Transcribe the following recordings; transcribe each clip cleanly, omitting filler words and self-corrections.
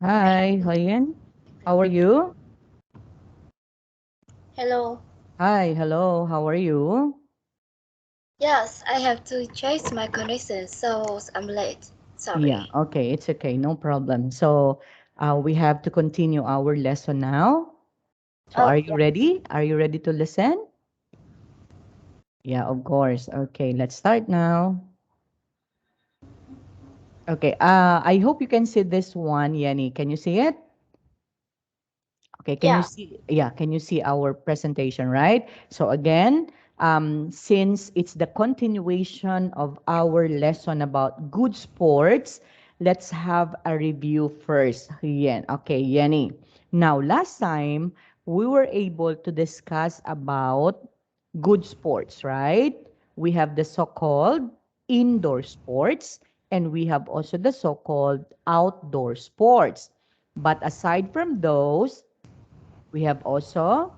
Hi, Huyen. How are you? Hello. Hi, hello. How are you? Yes, I have to change my connection, so I'm late. Yeah, Sorry. okay, it's okay, no problem. So, we have to continue our lesson now. So, are Oh, you yeah. ready? Are you ready to listen? Yeah, of course. Okay, let's start now. Okay, I hope you can see this one, Yenny. Can you see it? Okay, can you Yeah. see? Yeah, can you see our presentation, right? So again, since it's the continuation of our lesson about good sports, let's have a review first. Okay, Yenny. Now, last time we were able to discuss about good sports, right? We have the so-called indoor sports, and we have also the so-called outdoor sports. But aside from those, we have also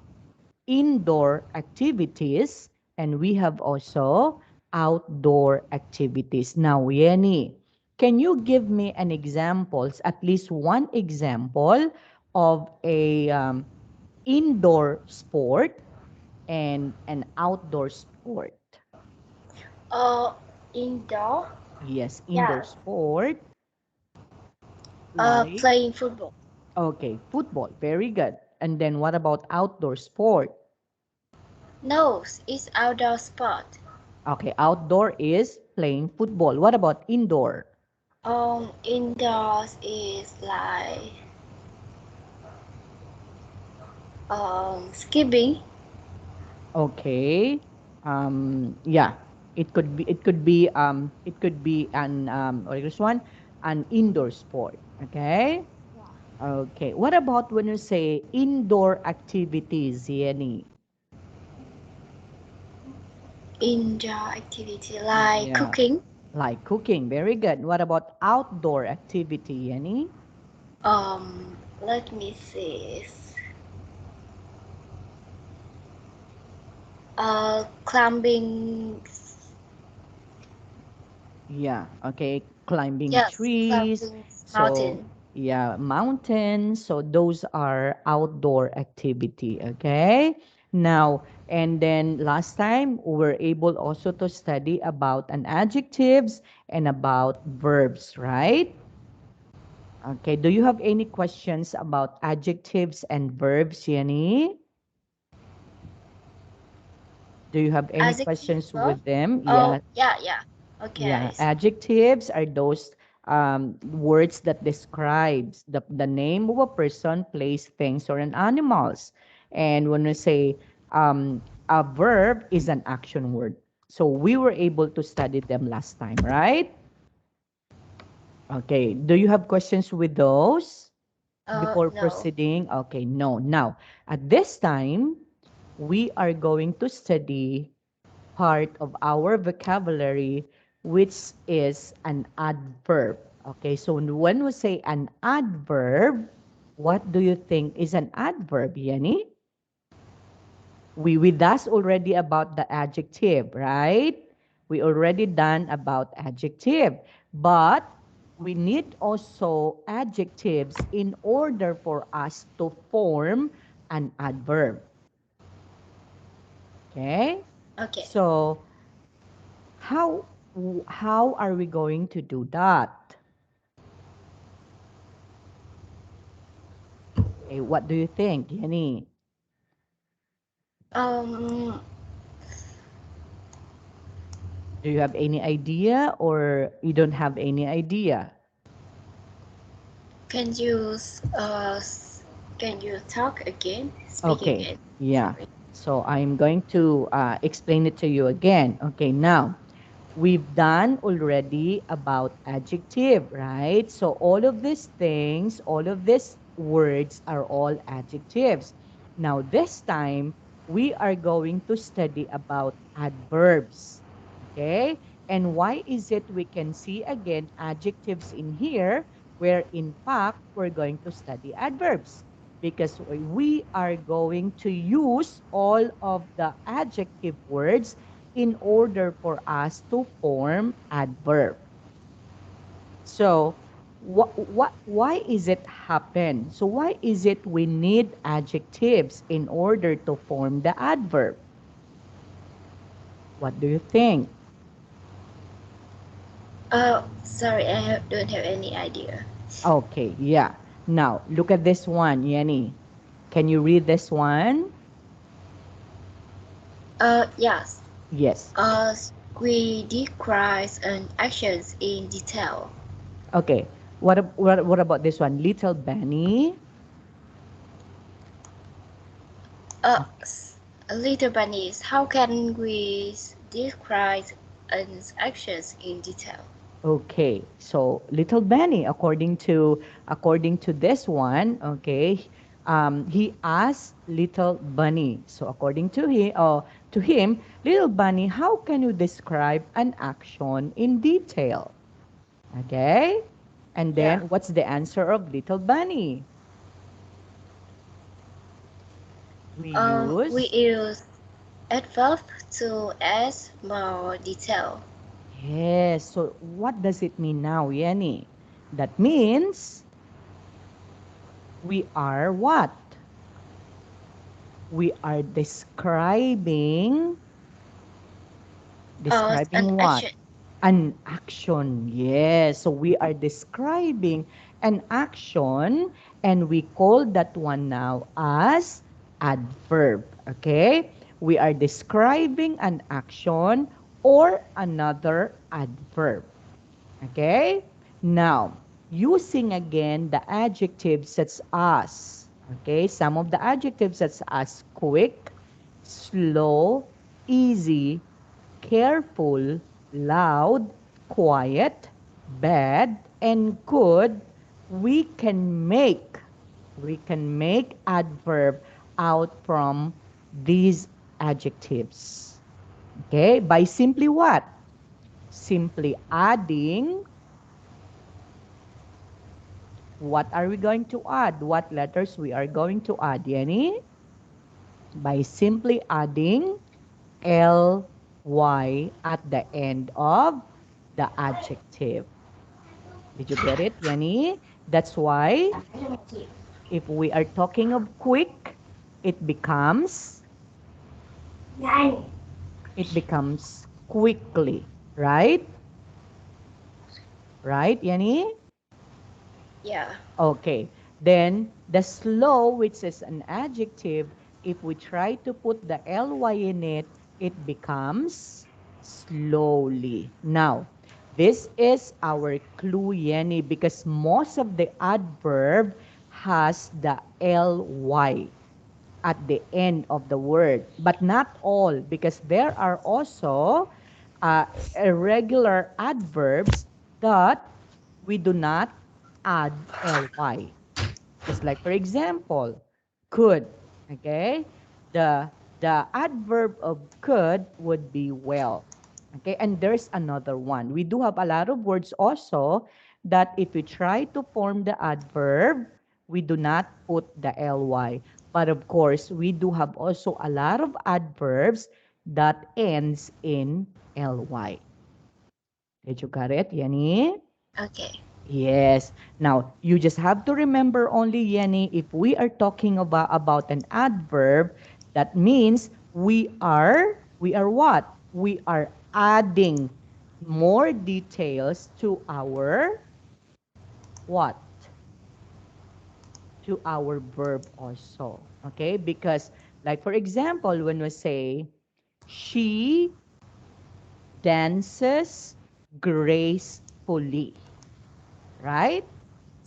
indoor activities and we have also outdoor activities. Now, Yenny, can you give me an examples, at least one example of a indoor sport and an outdoor sport? Uh, Indoor. Yes, indoor Yeah. sport like, Playing football. okay, football. Very good. And then what about outdoor sport? No, it's outdoor sport. Okay, outdoor is playing football. What about indoor? Indoors is like skipping. Okay. Yeah. It could be an what is this one? An indoor sport. Okay? Okay. What about when you say indoor activities, Yenny? Indoor activity like Yeah. cooking. Like cooking. Very good. What about outdoor activity, Yenny? Let me see. Climbing. Yeah, okay, climbing Yes, trees. climbing So, mountain. yeah, mountains. So those are outdoor activity, okay? Now, and then last time we were able also to study about an adjectives and about verbs, right? Okay, do you have any questions about adjectives and verbs, Jenny? Do you have any Adjective questions verb. with them? Oh, Yeah. yeah, yeah. Yeah, Okay. adjectives are those words that describes the name of a person, place, things, or an animals. And when we say a verb is an action word. So we were able to study them last time, right? Okay. Do you have questions with those before No. proceeding? Okay, no. Now, at this time, we are going to study part of our vocabulary, which is an adverb. Okay, so when we say an adverb, what do you think is an adverb, Yenny? We thus already about the adjective, right? We already done about adjective, but we need also adjectives in order for us to form an adverb. Okay, Okay. so How how are we going to do that? Okay, what do you think, Jenny? Um, Do you have any idea or you don't have any idea? can you can you talk again? Speak Okay, again. yeah. Sorry. So I'm going to explain it to you again. Okay, now we've done already about adjective, right? So all of these things, all of these words are all adjectives. Now this time we are going to study about adverbs. Okay? And why is it we can see again adjectives in here where in fact we're going to study adverbs? Because we are going to use all of the adjective words in order for us to form adverb. So, why is it happen? So why is it we need adjectives in order to form the adverb? What do you think? Sorry, don't have any idea. Okay, yeah. Now, look at this one, Yenny. Can you read this one? Yes. Yes. Uh, we describe an actions in detail. Okay. What about this one? Little Benny. Little bunnies, how can we describe an actions in detail? Okay. So Little Benny, according to this one, okay, he asked Little Bunny. So according to him, Little Bunny, how can you describe an action in detail? Okay. And Yeah. then what's the answer of Little Bunny? We We use, use adverb to add more detail. yes. So what does it mean now, Yenny? That means we are what? We are describing, An describing what? action. An action. Yes. So we are describing an action and we call that one now as adverb. Okay? We are describing an action or another adverb. Okay? Now, using again the adjectives such as, okay, some of the adjectives such as quick, slow, easy, careful, loud, quiet, bad, and good, we can make adverb out from these adjectives. Okay? By simply what? Simply adding. What are we going to add? What letters we are going to add, Yenny? By simply adding ly at the end of the adjective. Did you get it, Yenny? That's why if we are talking of quick, it becomes it becomes quickly, right? Right, Yenny? Yeah. Okay. Then the slow, which is an adjective, if we try to put the ly in it, it becomes slowly. Now, this is our clue, Yenny, because most of the adverb has the ly at the end of the word, but not all, because there are also uh, irregular adverbs that we do not add ly. Just like, for example, could. Okay? The the adverb of could would be well. Okay? And there's another one. We do have a lot of words also that if we try to form the adverb, we do not put the ly. But of course, we do have also a lot of adverbs that ends in ly. Did you got it, Yanni? Okay. Yes. Now, you just have to remember only, Yenny, if we are talking about an adverb, that means we are what? We are adding more details to our what? To our verb also. Okay? Because, like, for example, when we say, she dances gracefully, right?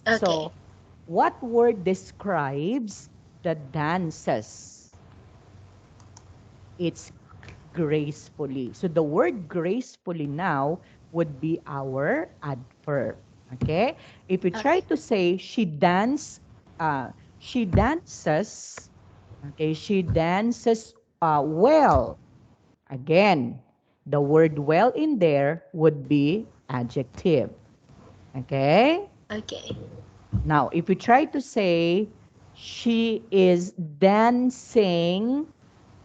Okay. So, what word describes the dances? It's gracefully. So the word gracefully now would be our adverb. Okay? If you try Okay. to say she dances, okay, she dances well. Again, the word well in there would be adjective. Okay? Okay. Now, if we try to say she is dancing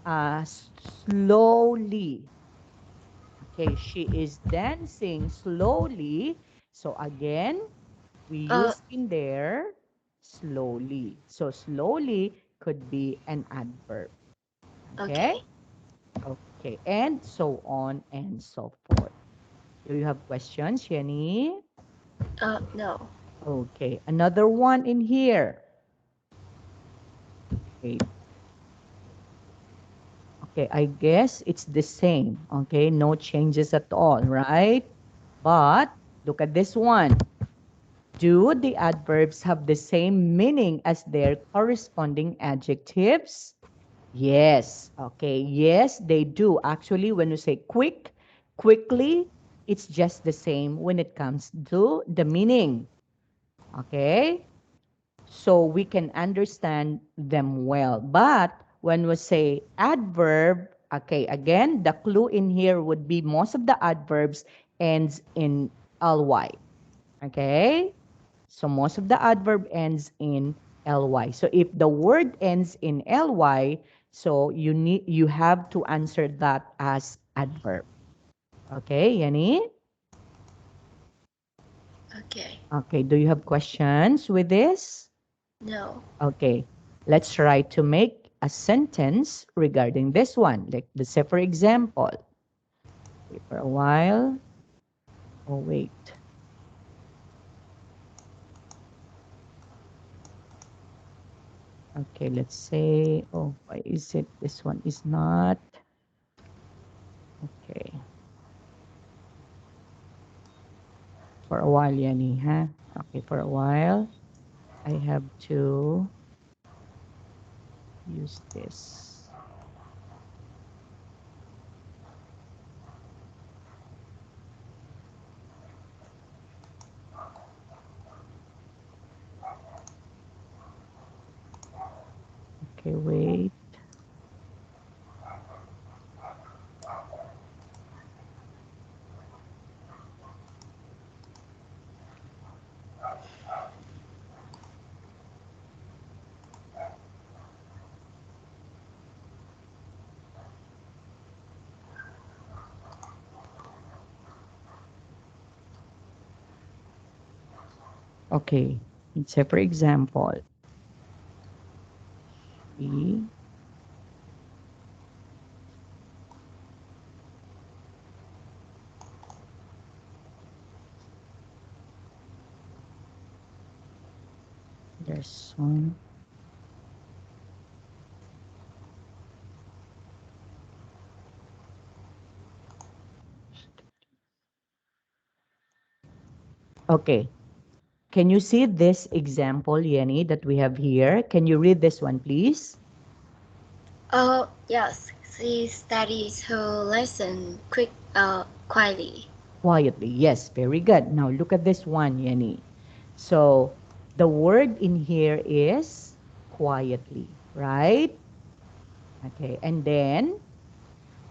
slowly, okay, she is dancing slowly. So again, We Uh, use in there slowly. So slowly could be an adverb. Okay? okay. Okay. And so on and so forth. Do you have questions, Jenny? No. Okay. Another one in here. Okay. Okay. I guess it's the same. Okay. No changes at all, right? But look at this one. Do the adverbs have the same meaning as their corresponding adjectives? Yes. Okay. Yes, they do. Actually, when you say quick, quickly, it's just the same when it comes to the meaning. Okay. So we can understand them well. But when we say adverb, okay, again, the clue in here would be most of the adverbs ends in ly. Okay? So most of the adverb ends in ly. So if the word ends in ly, so you have to answer that as adverb. Okay, Yanni? Okay. Okay, do you have questions with this? No. Okay, let's try to make a sentence regarding this one. Like, let's say, for example, okay, for a while. Oh, wait. Okay, let's say, oh, why is it this one is not? Okay, for a while, Yani, huh? Okay, for a while, I have to use this. Okay, wait. Okay, let's say, for example, see, there's one. Okay, can you see this example, Yenny, that we have here? Can you read this one, please? Yes. She studies her lesson quietly. Quietly. Yes, very good. Now look at this one, Yenny. So the word in here is quietly, right? Okay, and then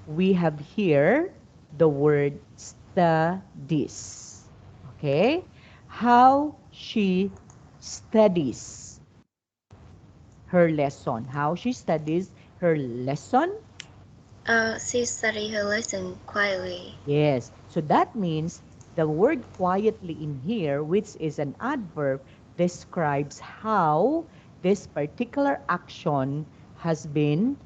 we have here the word studies. Okay, how she studies her lesson. How she studies her lesson. She studies her lesson quietly. Yes. So that means the word quietly in here, which is an adverb, describes how this particular action has been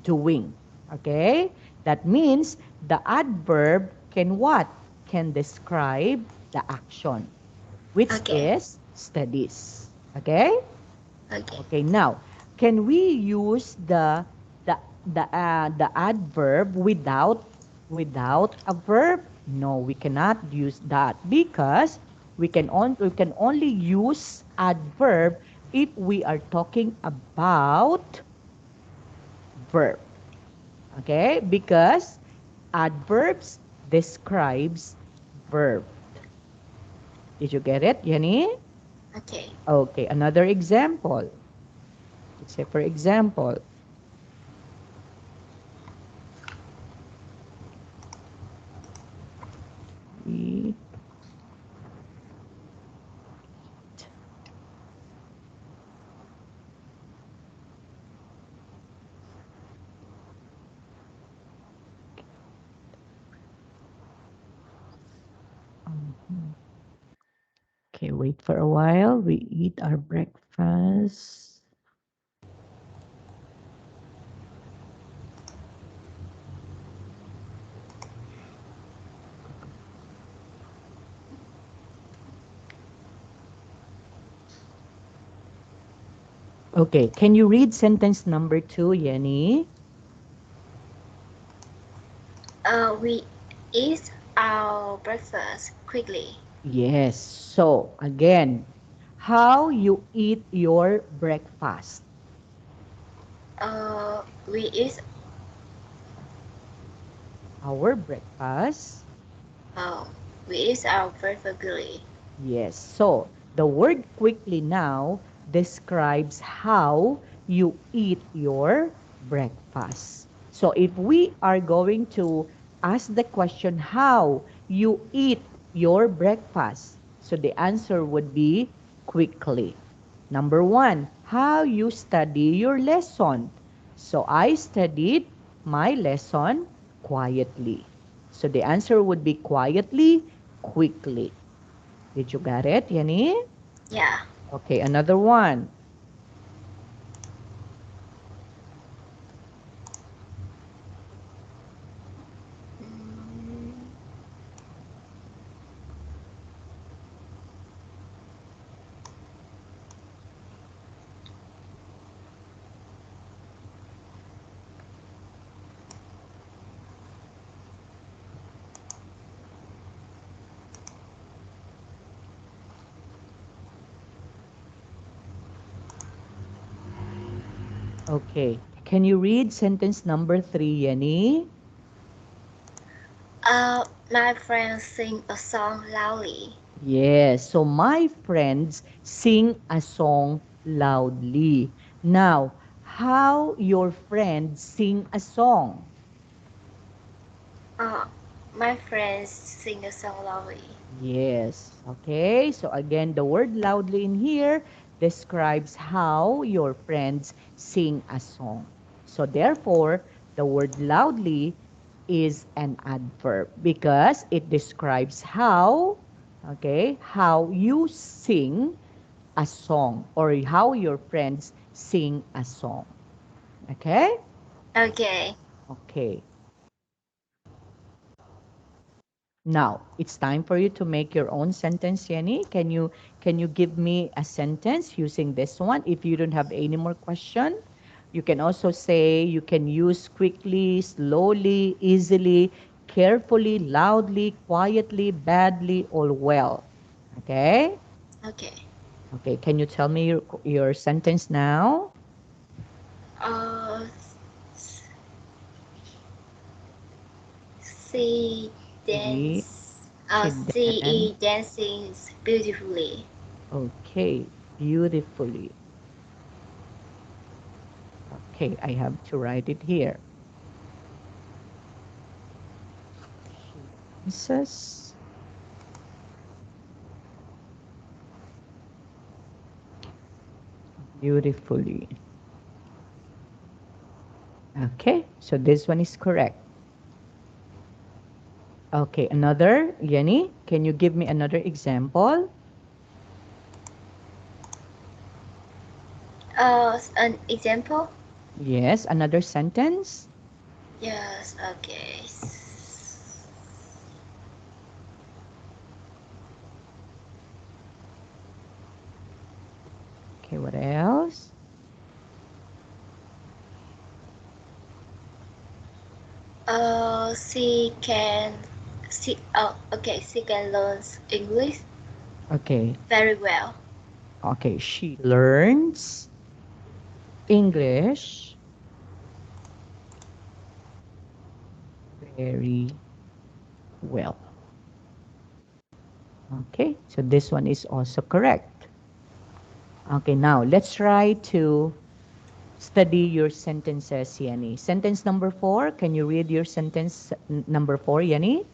doing. Okay? That means the adverb can what? Can describe the action, which Okay. is studies. Okay? Okay. Okay, now, can we use the adverb without a verb? No, we cannot use that because we can only use adverb if we are talking about verb. Okay? Because adverbs describes verb. Did you get it, Jenny? Okay. Okay, another example. Let's say, for example, we Mhm. wait for a while. We eat our breakfast. Okay, can you read sentence number 2, Yenny? We eat our breakfast quickly. Yes. So, again, how you eat your breakfast? We eat Our breakfast. uh, we eat our breakfast quickly. Yes. So the word quickly now describes how you eat your breakfast. So if we are going to ask the question, how you eat your breakfast? So the answer would be quickly. Number one, how you study your lesson. So I studied my lesson quietly. So the answer would be quietly, quickly. Did you get it, Yani? Yeah. Okay, another one. Mm, Okay. Can you read sentence number 3, Yani? my friends sing a song loudly. Yes. So my friends sing a song loudly. Now, how your friends sing a song? Uh, my friends sing a song loudly. Yes. Okay. So again, the word loudly in here describes how your friends sing a song. So therefore, the word loudly is an adverb because it describes how, okay, how you sing a song or how your friends sing a song. Okay? Okay. Okay. Now, it's time for you to make your own sentence, Yenny. Can you give me a sentence using this one? If you don't have any more question, you can also say you can use quickly, slowly, easily, carefully, loudly, quietly, badly, or well. Okay? Okay. Okay, can you tell me your sentence now? Uh, she She, dance. she She dance. dances beautifully. Okay, beautifully. Okay, I have to write it here. She dances beautifully. Okay, so this one is correct. Okay, another, Yenny, can you give me another example? An example? Yes, another sentence. Yes. Okay. Okay, what else? She can. She. Oh, okay. She can learn English Okay, very well. okay, she learns English very well. Okay, so this one is also correct. Okay, now let's try to study your sentences, Yenny. Sentence number 4, can you read your sentence number 4, Yenny?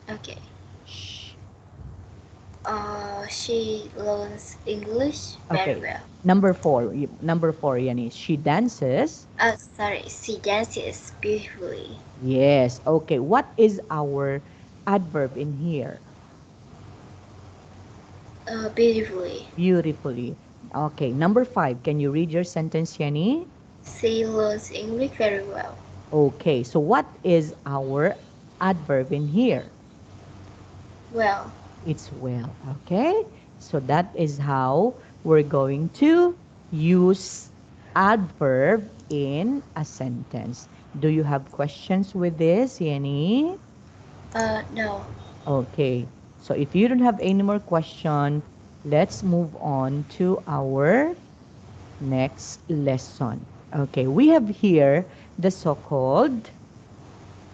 Okay. Shh. She learns English very Okay, well. number 4, Yenny. She dances. Sorry. She dances beautifully. Yes, okay. What is our adverb in here? Beautifully. Beautifully. Okay, number 5. Can you read your sentence, Yenny? She learns English very well. Okay, so what is our adverb in here? Well, It's well. Okay, so that is how we're going to use adverb in a sentence. Do you have questions with this, Yenny? no. Okay, so if you don't have any more question, let's move on to our next lesson. Okay, we have here the so-called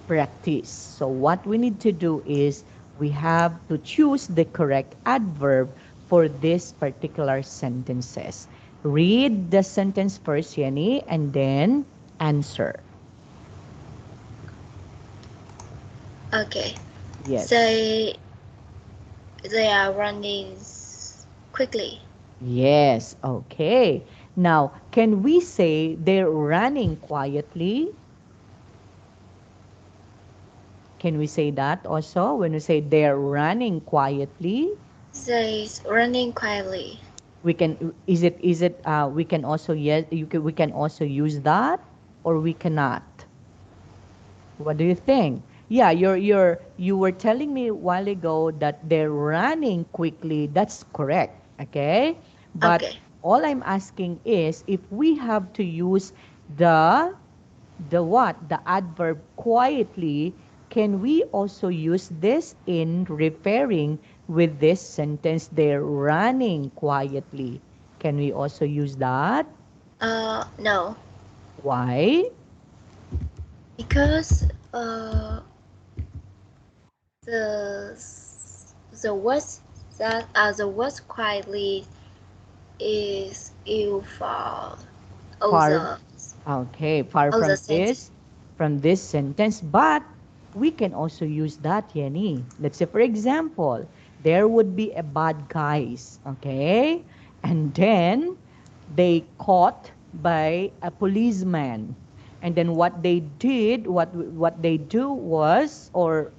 practice. So what we need to do is we have to choose the correct adverb for this particular sentences. Read the sentence first, Yenny, and then answer. Okay. Yes. They they are running quickly. Yes. Okay. Now, can we say they're running quietly? Can we say that also when we say they're running quietly? They running quietly. We can, we can also, yes, we can also use that, or we cannot. What do you think? Yeah, you were telling me a while ago that they're running quickly. That's correct. Okay. But Okay. all I'm asking is if we have to use the the adverb quietly, can we also use this in referring with this sentence, they're running quietly? Can we also use that? No. Why? Because the the words that are the words quietly is you for all Far, the okay, far all the from sentence. this sentence, but we can also use that, Yenny. Let's say, for example, there would be a bad guys, okay? And then they caught by a policeman. And then what they did, what they do was, or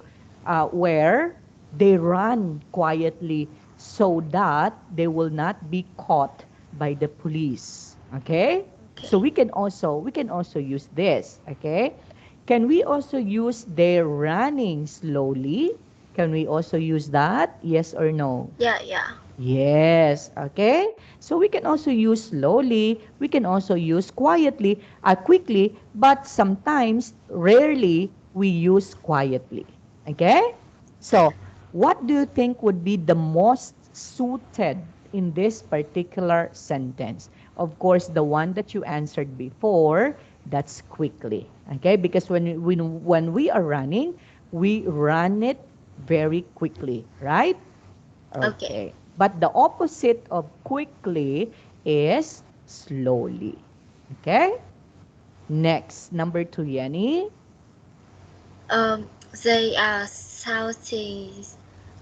where they run quietly so that they will not be caught by the police. Okay? So Okay. we can also use this. Okay? Can we also use they're running slowly? Can we also use that? Yes or no? Yeah, yeah. Yes, okay. So we can also use slowly, we can also use quickly, but sometimes, rarely, we use quietly. Okay? So, what do you think would be the most suited in this particular sentence? Of course, the one that you answered before, that's quickly. Okay? Because when we are running, we run it very quickly, right? Okay. Okay. But the opposite of quickly is slowly. Okay? Next, number 2, Yenny. Um, they are shouting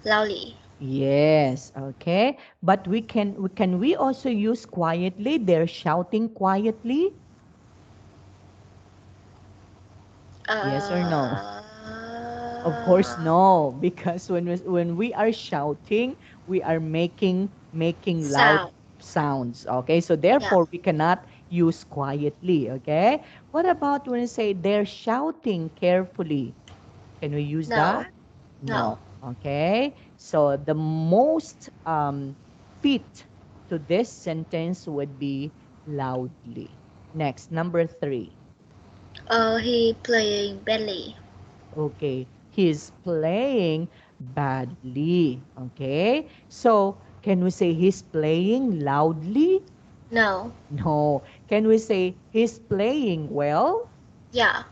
loudly. Yes, okay. But we also use quietly? They're shouting quietly? Yes or no? Uh, Of course, no, because when we are shouting, we are making loud sound. sounds. Okay, so Yeah. therefore we cannot use quietly. Okay, what about when we say they're shouting carefully? Can we use No. that? No. No. Okay, so the most fit to this sentence would be loudly. Next, number 3. He playing badly. Okay, he's playing badly. Okay, so can we say he's playing loudly? No. No. Can we say he's playing well? Yeah.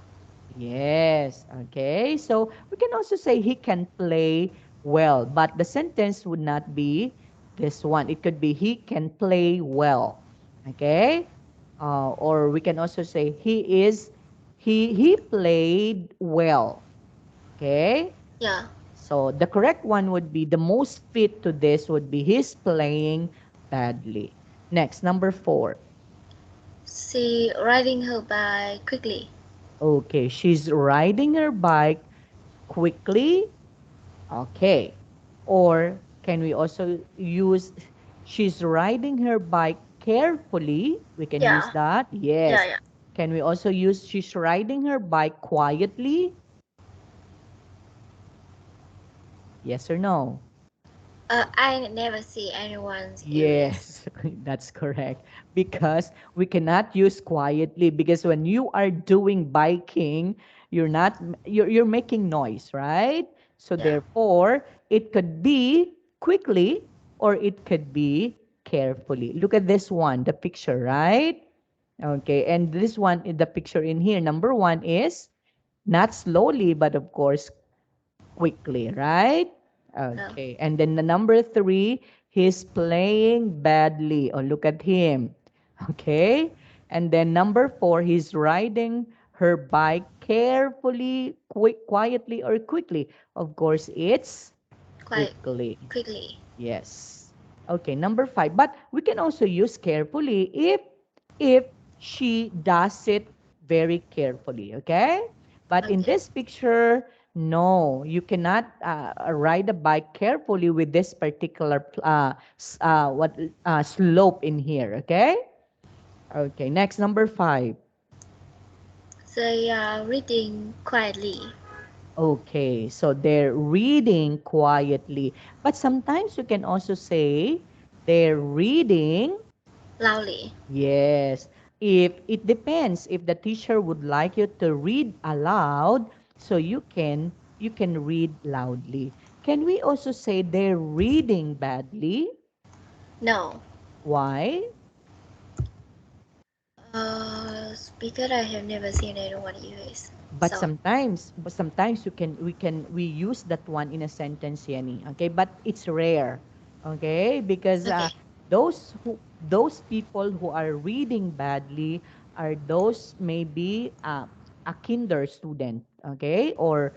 Yes. Okay, so we can also say he can play well, but the sentence would not be this one. It could be he can play well. Okay, or we can also say he played well. Okay. Yeah. So the correct one would be the most fit to this would be he's playing badly. Next, number 4. She riding her bike quickly. Okay, she's riding her bike quickly. Okay. Or Can we also use she's riding her bike carefully? We can use Yeah. that. Yeah, Yes. yeah. Can we also use she's riding her bike quietly? Yes or no? I never see anyone use this. Yes, that's correct. Because we cannot use quietly because when you are doing biking, you're making noise, right? So Yeah. therefore, it could be quickly or it could be carefully. Look at this one, the picture, right? Okay, and this one, the picture in here, number one is not slowly, but of course quickly, right? No. Okay. And then the number three, he's playing badly. Oh, look at him. Okay. And then number four, he's riding her bike carefully, quietly, or quickly. Of course, it's Quite quickly. quickly. Yes. Okay, number five. But we can also use carefully if she does it very carefully. Okay. But in Okay. this picture, no, you cannot ride a bike carefully with this particular slope in here. Okay. Okay. Next, number five. They are reading quietly, Okay, so they're reading quietly. But sometimes you can also say they're reading. loudly. Yes. If it depends if the teacher would like you to read aloud, so you can read loudly. Can we also say they're reading badly? No. Why? Because I have never seen anyone use. But So, sometimes we use that one in a sentence, Yani. Okay, but it's rare. Okay, because okay. those people who are reading badly are those maybe a kinder student, okay, or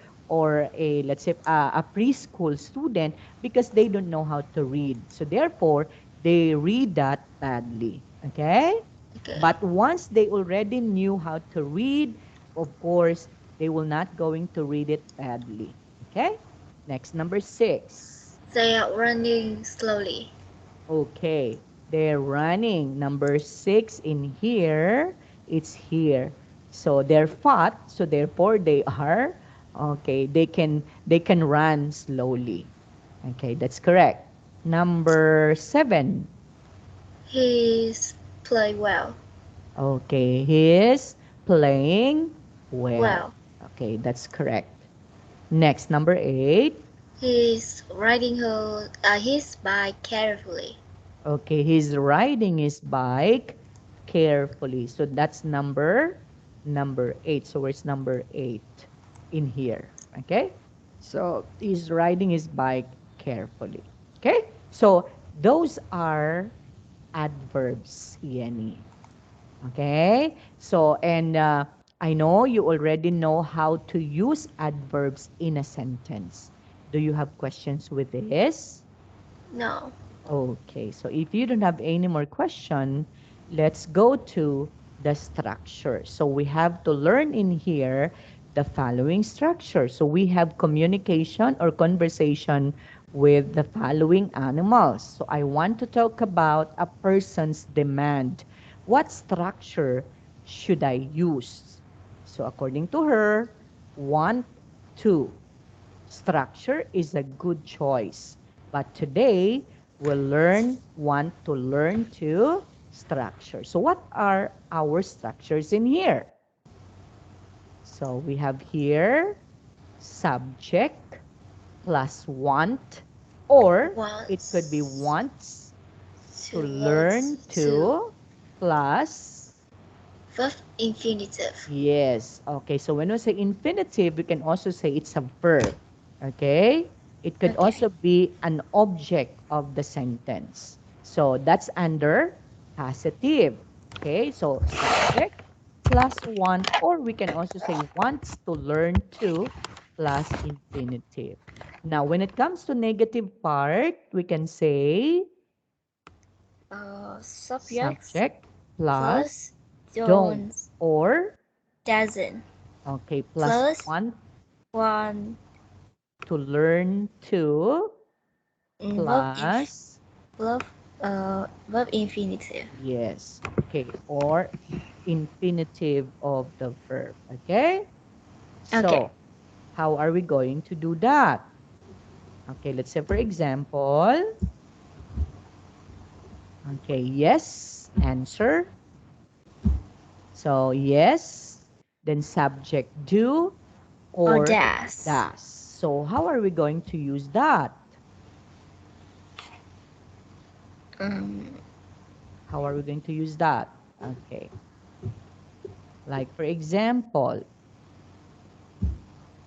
a let's say a preschool student because they don't know how to read. So therefore, they read that badly. Okay. Okay. But once they already knew how to read, of course, they will not going to read it badly. Okay? Next, number six. They are running slowly. Okay. They're running. Number six in here, it's here. So they're fat, so therefore they are okay. They can run slowly. Okay, that's correct. Number seven. He's play well. Okay, he's playing well. Well, Okay, that's correct. Next, number eight. he's riding his bike carefully. Okay, he's riding his bike carefully. So that's number eight. So where's number eight in here? Okay, so he's riding his bike carefully. Okay, so those are adverbs, Yani. Okay, so and I know you already know how to use adverbs in a sentence. Do you have questions with this? No. Okay, so if you don't have any more question, let's go to the structure. So we have to learn in here the following structure. So we have communication or conversation with the following animals. So I want to talk about a person's demand. What structure should I use? So according to her, want to structure is a good choice. But today, we'll want to learn to structure. So what are our structures in here? So we have here subject plus want, or it could be Wants wants to to learn wants to to plus. verb infinitive. Yes. Okay. So when we say infinitive, we can also say it's a verb. Okay. It could Okay. also be an object of the sentence. So that's under passive. Okay. So subject plus want, or we can also say wants to learn to plus infinitive. Now, when it comes to negative part, we can say Subjects subject plus plus don't don't or doesn't okay, plus plus want want to learn to. Verb in plus, verb verb infinitive. yes, okay, or infinitive of the verb. Okay? Okay. So, how are we going to do that? Okay, let's say for example, okay, yes, answer. So, yes, then subject do Or or does. does. So, how are we going to use that? Um, How are we going to use that? Okay, like for example,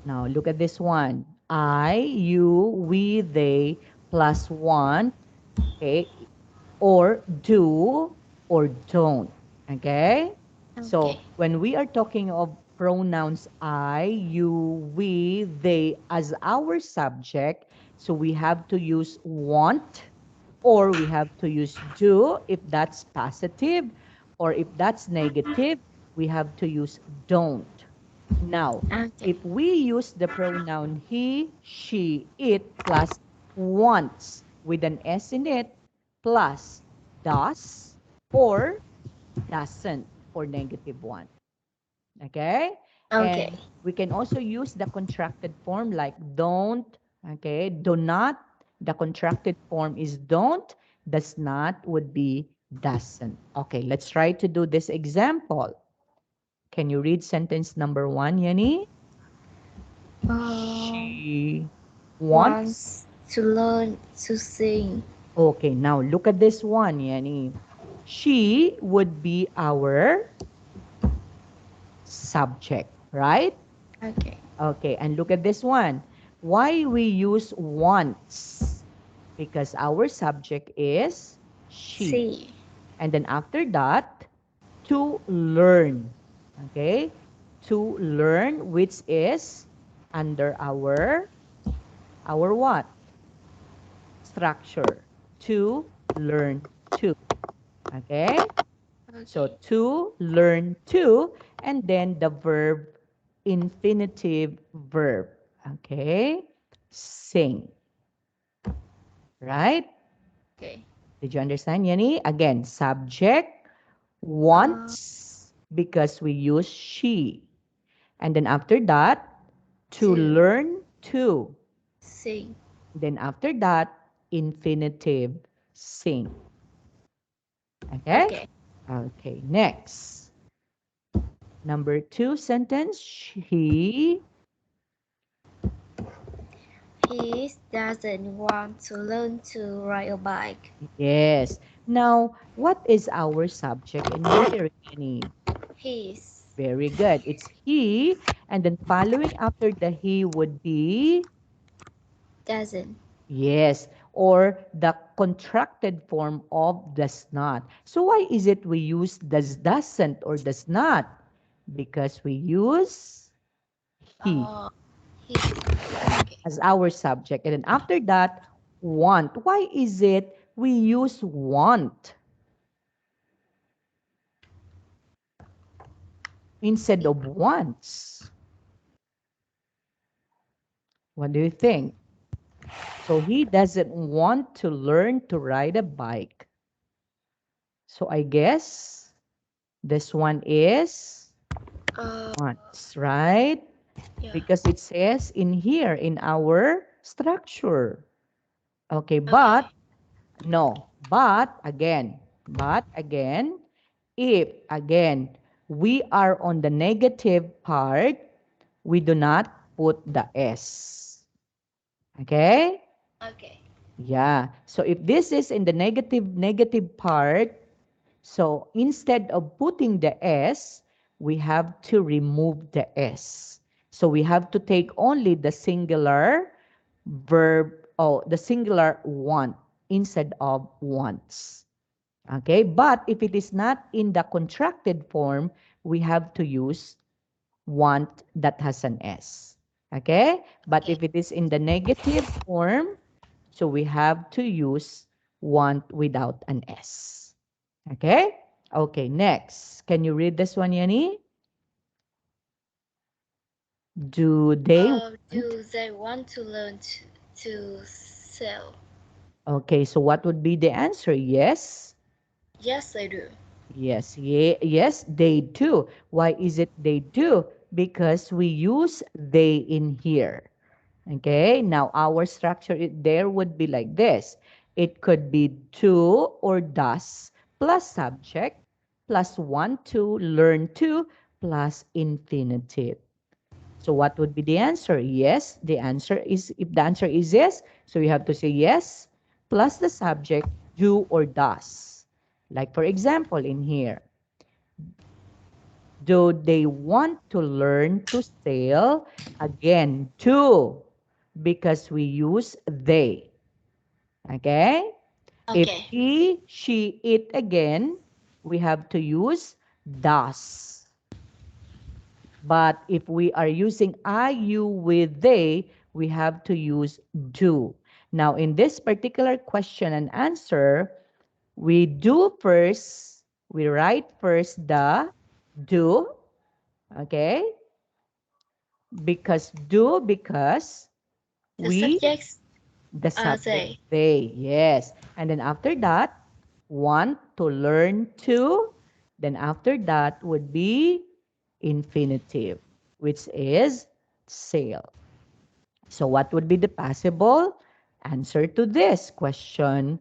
now look at this one. I, you, we, they plus want, okay, or do or don't. Okay? okay. So when we are talking of pronouns I, you, we, they as our subject, so we have to use want or we have to use do if that's positive, or if that's negative, we have to use don't. Now, Okay. if we use the pronoun he, she, it plus wants with an S in it plus does or doesn't for negative one. Okay? Okay. And we can also use the contracted form like don't, okay? Do not, the contracted form is don't, does not would be doesn't. Okay, let's try to do this example. Can you read sentence number one, Yanni? Uh, She wants. wants to learn to sing. Okay, now look at this one, Yanni. She would be our subject, right? Okay. Okay, and look at this one. Why we use wants? Because our subject is she. See. And then after that, to learn. Okay? To learn, which is under our what? Structure. To learn to. Okay? So Okay. to learn to, and then the verb, infinitive verb. Okay? Sing. Right? Okay. Did you understand, Yanni? Again, subject Uh, wants because we use she. And then after that, to to learn to. sing. Then after that, infinitive sing. Okay? Okay. Okay, next. Number two sentence, she. He doesn't want to learn to ride a bike. Yes. Now, what is our subject in here, Kenny? He's Very good. It's he, and then following after the he would be doesn't. yes, or the contracted form of does not. So why is it we use doesn't or does not? Because we use he Uh, he. Okay. as our subject. And then after that, want. Why is it we use want instead of wants? What do you think? So he doesn't want to learn to ride a bike. So I guess this one is Uh, wants, right? yeah. Because it says in here in our structure. Okay, Okay. but no, but again, if again we are on the negative part, we do not put the S. Okay? Okay. Yeah. So if this is in the negative part, so instead of putting the S, we have to remove the S. So we have to take only the singular verb, oh, the singular want instead of wants. Okay? But if it is not in the contracted form, we have to use want that has an S. Okay? But Okay. if it is in the negative form, so we have to use want without an S. Okay? Okay, next. Can you read this one, Yanni? Do they want? Do they want to learn to sell? Okay, so what would be the answer? Yes. Yes, I do. Yes, yes, they do. Why is it they do? Because we use they in here. Okay, now our structure there would be like this. It could be do or does plus subject plus want to, learn to, plus infinitive. So what would be the answer? Yes, the answer is, if the answer is yes, so you have to say yes plus the subject do or does. Like for example in here, do they want to learn to sail? Again, do, because we use they. Okay? If Okay. he, she, it again, we have to use does. But if we are using I, you with they, we have to use do. Now, in this particular question and answer, we do first, we write first the do, okay? Because The we, subjects the are subject, they. they, yes. And then after that, want to learn to, then after that would be infinitive, which is sail. So what would be the possible answer to this question?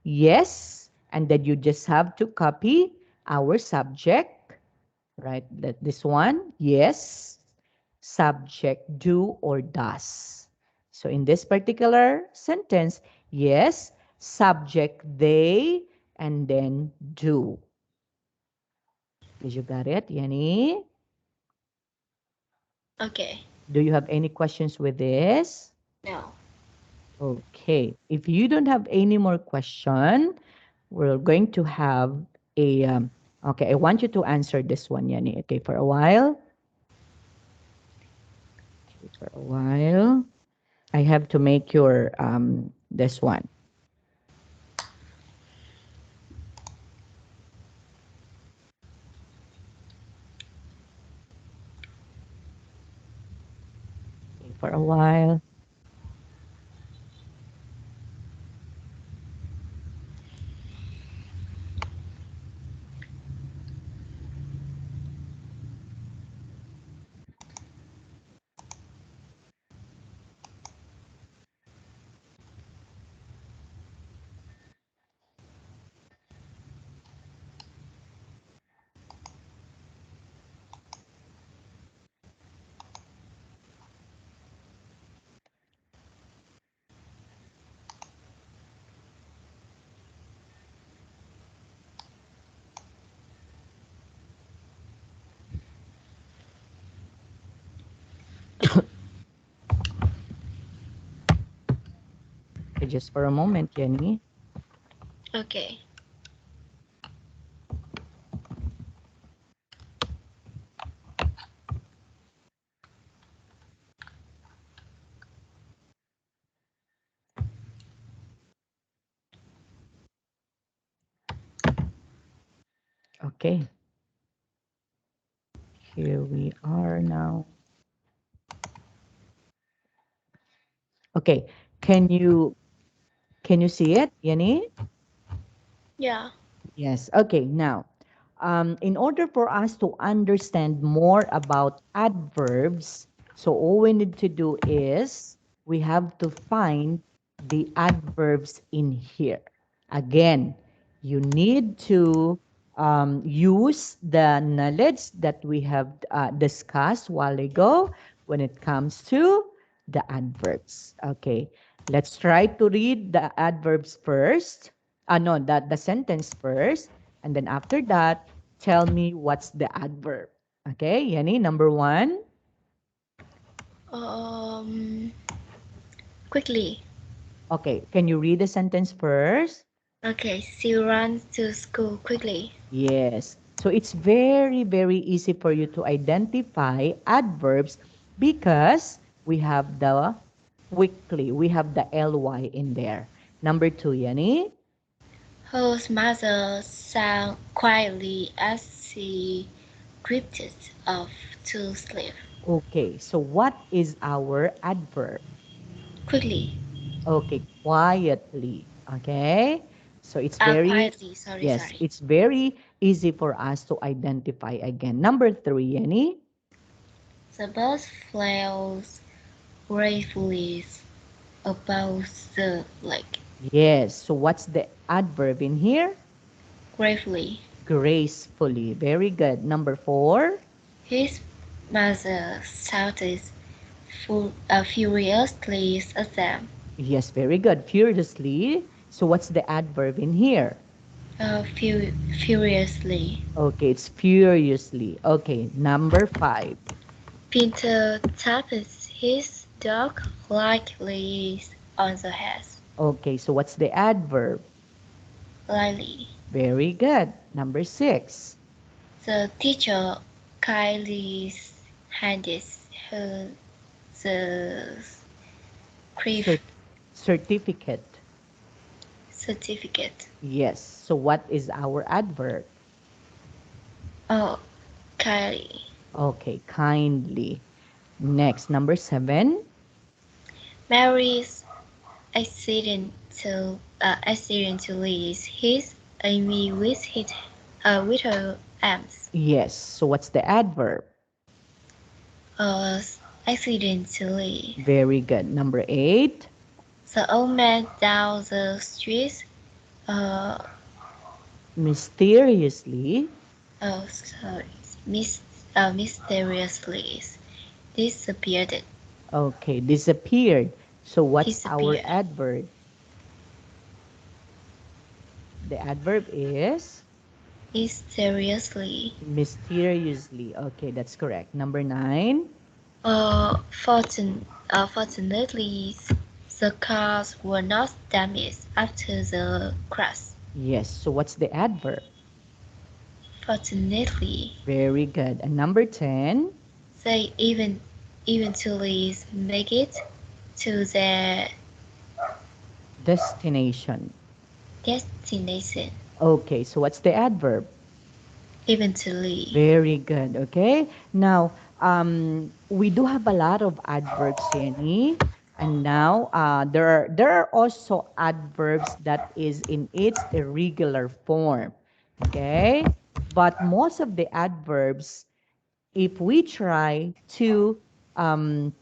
Yes, and then you just have to copy our subject, right? That this one, yes, subject do or does. So in this particular sentence, yes, subject they, and then do. Did you got it, Yani? Okay. Do you have any questions with this? No. Okay. If you don't have any more question, we're going to have a okay, I want you to answer this one, Yani. Okay, for a while. Okay, for a while. I have to make your this one. Okay, for a while. Okay, just for a moment, Jenny. Okay. Okay, here we are now. Okay, can you can you see it, Jenny? Yeah. Yes. Okay. Now, in order for us to understand more about adverbs, so all we need to do is we have to find the adverbs in here. Again, you need to use the knowledge that we have discussed while ago when it comes to the adverbs. Okay. Let's try to read the adverbs first. No, the sentence first, and then after that, tell me what's the adverb. Okay, Yani, number one. Um. Quickly. Okay, can you read the sentence first? Okay. She runs to school quickly. Yes. So it's very, very easy for you to identify adverbs because we have the quickly, we have the ly in there. Number two, Yani. Her mother sang quietly as she drifted off to sleep. Okay, so what is our adverb? Quickly. Okay, quietly. Okay? So it's very, Quietly. Sorry, yes, sorry. it's very easy for us to identify again. Number three, Yenny? The bird flies gratefully above the lake. Yes. So what's the adverb in here? Gratefully. Gracefully. Very good. Number four? His mother shouted furiously at them. Yes, very good. Furiously. So what's the adverb in here? Furiously. Okay, it's furiously. Okay, number five. Peter tapped his dog lightly on the head. Okay, so what's the adverb? Lightly. Very good. Number six. The teacher kindly handed her the Cer- brief certificate. certificate. Yes. So what is our adverb? Oh, kindly. Okay, kindly. Next, number seven. Mary's accidentally hit Amy with her arms. Yes. So what's the adverb? Uh, Accidentally. Very good. Number eight. The old man down the street. Uh, Mysteriously. sorry. Mis- Mysteriously disappeared. Okay, disappeared. So what's our Disappeared. adverb? The adverb is Mysteriously. mysteriously. Okay, that's correct. Number nine. Fortunately, the cars were not damaged after the crash. Yes. So what's the adverb? Fortunately, Very good. And number 10, they eventually make it to their destination. destination. Okay, so what's the adverb? Eventually. Very good. Okay. Now, we do have a lot of adverbs, Jenny. And now, there are also adverbs that is in its irregular form. Okay. But most of the adverbs, if we try to um,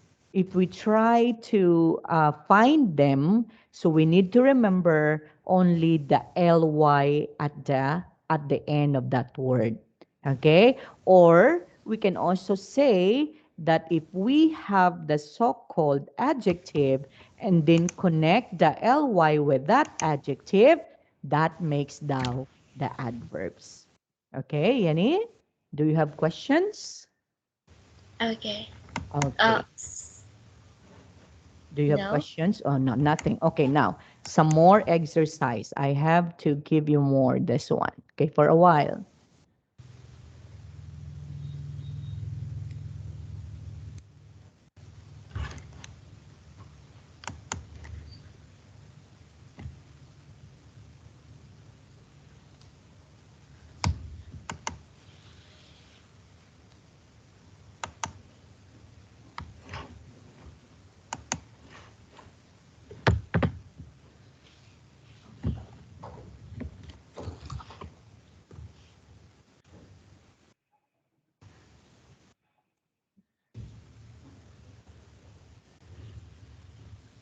find them, so we need to remember only the ly at the end of that word. Okay, or we can also say that if we have the so-called adjective and then connect the ly with that adjective, that makes now the adverbs. Okay, Yanni, do you have questions? Okay. Uh, Okay. s- Do you have no. questions? Oh, no, nothing. Okay, now, some more exercise. I have to give you more this one. Okay, for a while.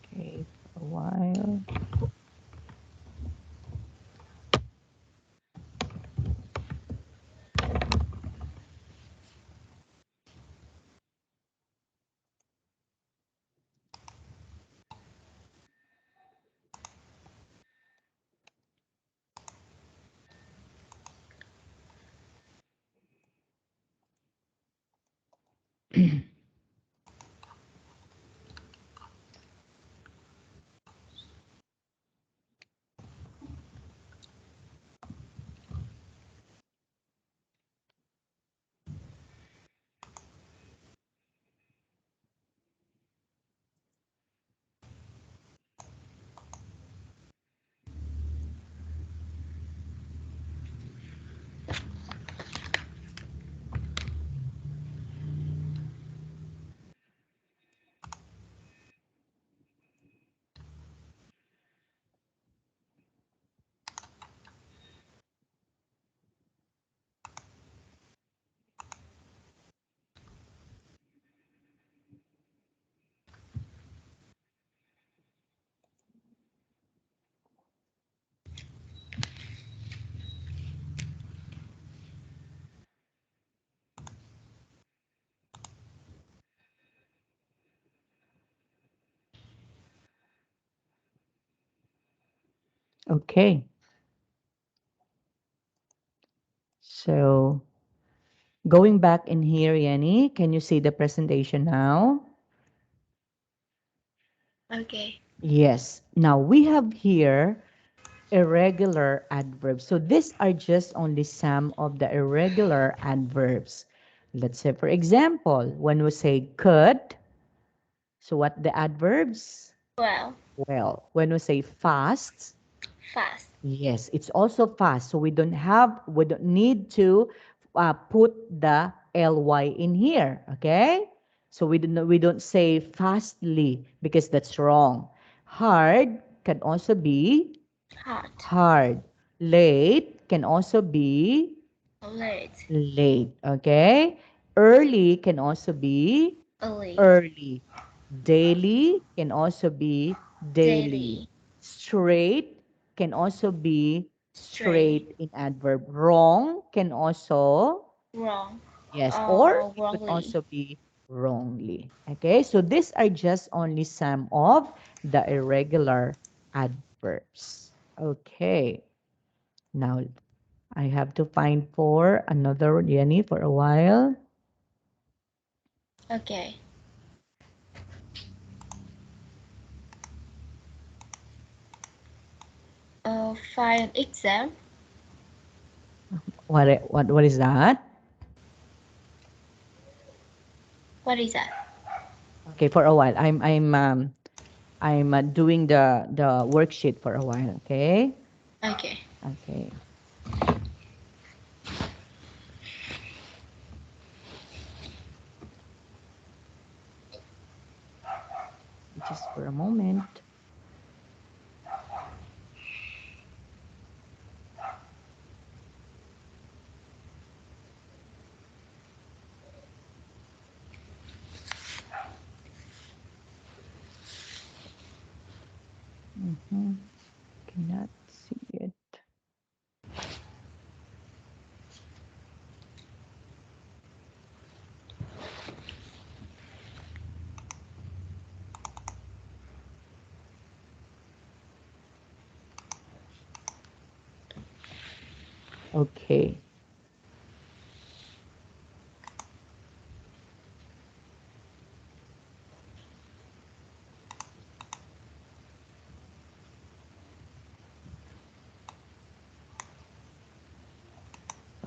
Okay, for a while. Okay. So going back in here, Yanni, can you see the presentation now? Okay. Yes. Now we have here irregular adverbs. So these are just only some of the irregular adverbs. Let's say, for example, when we say could, so what the adverbs? Well, Well, when we say fast, fast. yes, it's also fast. So we don't need to put the ly in here. Okay, so we don't say fastly because that's wrong. Hard can also be Hot. hard. Late can also be Late. late. Okay, early can also be Early. early. Daily can also be daily. Daily. Straight can also be Straight. straight in adverb. Wrong can also, Wrong. yes, or it could Wrongly. also be wrongly. Okay, so these are just only some of the irregular adverbs. Okay, now I have to find for another Jenny for a while. Okay. Find exam. What is that? What is that? Okay, for a while. I'm doing the worksheet for a while. Okay. Okay. Okay. Just for a moment. Mm-hmm. Cannot see it. Okay.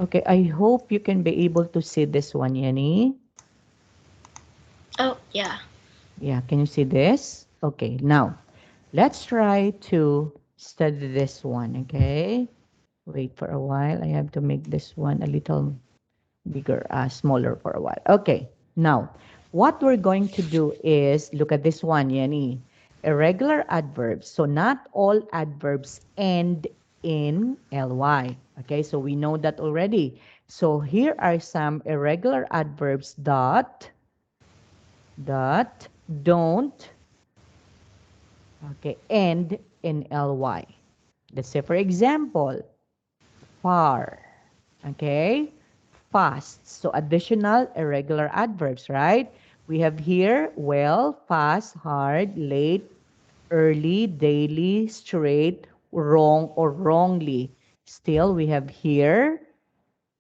Okay. I hope you can be able to see this one, Yenny. Oh, yeah. Yeah. Can you see this? Okay. Now, let's try to study this one. Okay. Wait for a while. I have to make this one a little bigger, smaller for a while. Okay, now what we're going to do is look at this one, Yenny. Irregular adverbs. So not all adverbs end in ly. Okay, so we know that already. So here are some irregular adverbs that don't okay end in ly. Let's say for example, far. Okay? Fast. So additional irregular adverbs, right? We have here well, fast, hard, late, early, daily, straight, wrong, or wrongly. Still, we have here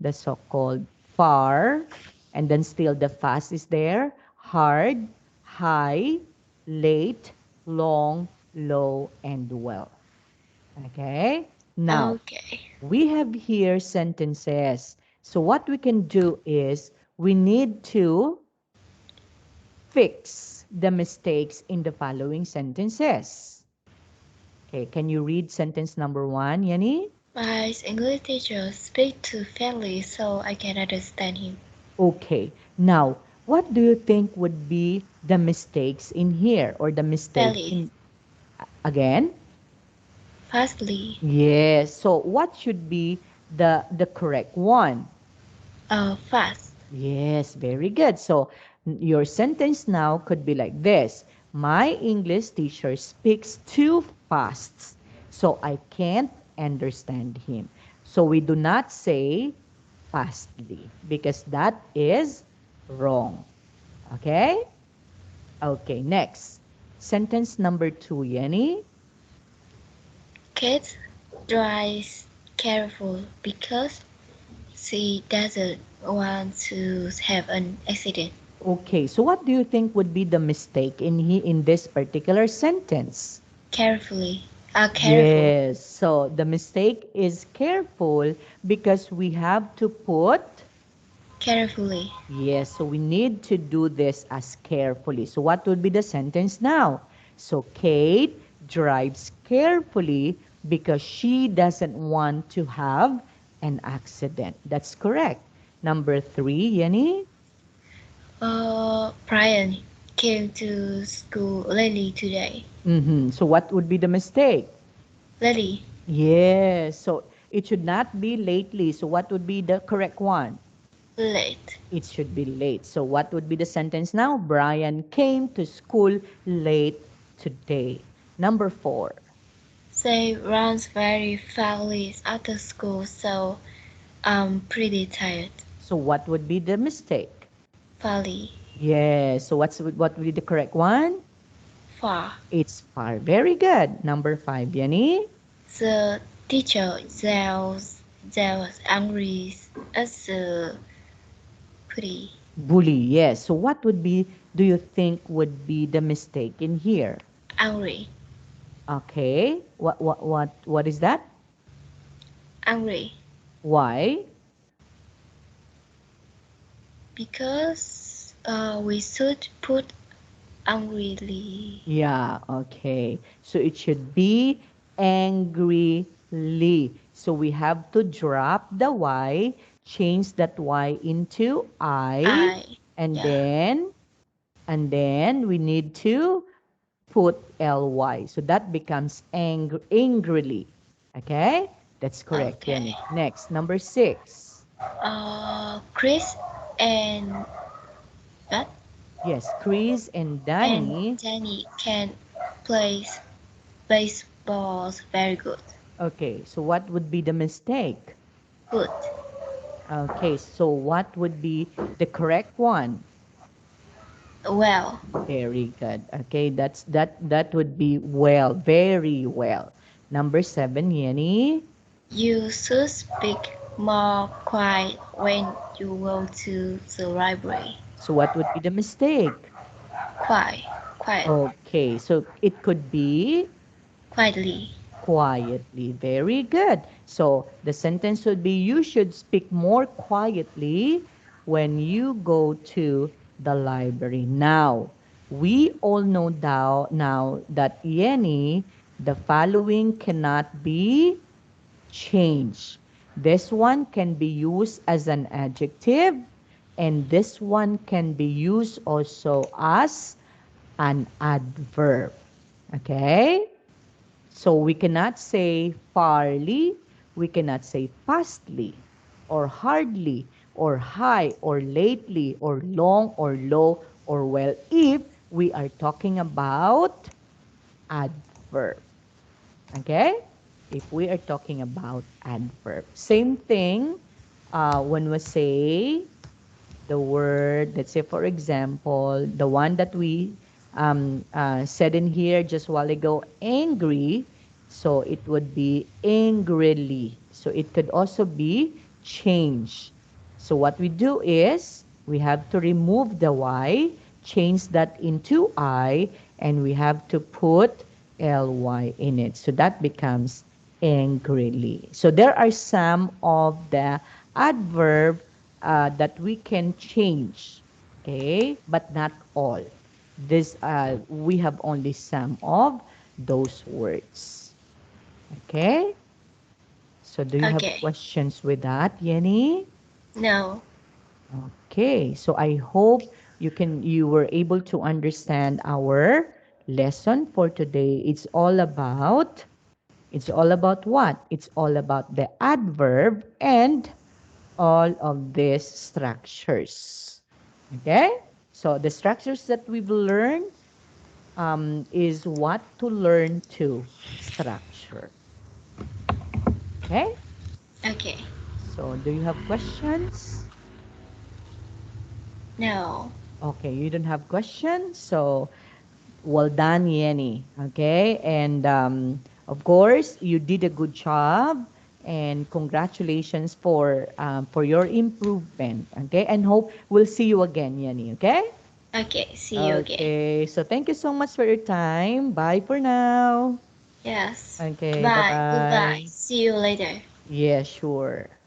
the so-called far, and then still the fast is there, hard, high, late, long, low, and well. Okay? Now, Okay. we have here sentences. So what we can do is we need to fix the mistakes in the following sentences. Okay, can you read sentence number one, Yenny? My English teacher speaks too fairly so I can understand him. Okay, now what do you think would be the mistakes in here or the mistake Fairly. in again? Fastly. Yes, so what should be the correct one? Fast. Yes, very good. So your sentence now could be like this. My English teacher speaks too fast, so I can't understand him. So we do not say fastly because that is wrong. Okay? Okay, next. Sentence number two, Yenny. Kids drives careful because she doesn't want to have an accident. Okay, so what do you think would be the mistake in this particular sentence? Carefully, are careful, Yes, so the mistake is careful because we have to put. carefully. Yes, so we need to do this as carefully. So what would be the sentence now? So Kate drives carefully because she doesn't want to have an accident. That's correct. Number three, Yenny? Brian came to school early today. So what would be the mistake? Lily, Yes, so it should not be lately. So what would be the correct one? late. It should be late. So what would be the sentence now? Brian came to school late today. Number four. They runs very fast after school, so I'm pretty tired. So what would be the mistake? Valley, Yes. So what would be the correct one? far. It's far. Very good. Number five, Yanni. The teacher yells angry at the pretty Bully. Yes. So what would be, do you think would be the mistake in here? angry, Okay. What is that? angry Why? because we should put angrily. Yeah, okay. So it should be angrily. So we have to drop the Y, change that Y into I, I and yeah then we need to put ly. So that becomes angrily. Okay? That's correct, okay. Jenny. Next, number six. Chris and but Yes, Chris and and Danny. Danny can play baseball very good. Okay, so what would be the mistake? Good. Okay, so what would be the correct one? Well, Very good. Okay, that would be well, very well. Number seven, Yenny. you should speak more quiet when you go to the library. So what would be the mistake? Quiet, quiet, Okay, so it could be quietly. quietly. Very good. So the sentence would be you should speak more quietly when you go to the library. Now, we all know now that Yenny, the following cannot be changed. This one can be used as an adjective, and this one can be used also as an adverb. Okay? So we cannot say farly, we cannot say fastly, or hardly, or high, or lately, or long, or low, or well, if we are talking about adverb. Okay? If we are talking about adverb. Same thing when we say the word, let's say for example, the one that we said in here just a while ago, angry, so it would be angrily. So it could also be changed. So what we do is we have to remove the Y, change that into I, and we have to put ly in it. So that becomes angrily. So there are some of the adverb that we can change, okay, but not all. This we have only some of those words, okay. So do you have Okay. questions with that, Yenny? No. Okay, so I hope you were able to understand our lesson for today. It's all about what? It's all about the adverb and all of these structures. Okay? So the structures that we've learned is what to learn to structure. Okay? Okay. So do you have questions? No. Okay, you don't have questions. So well done, Yenny. Okay? And Of course, you did a good job, and congratulations for your improvement. Okay, and hope we'll see you again, Yani. Okay. Okay, see you again. Okay. So thank you so much for your time. Bye for now. Yes. Okay. Bye Bye. Goodbye. bye. See you later. Yeah, sure.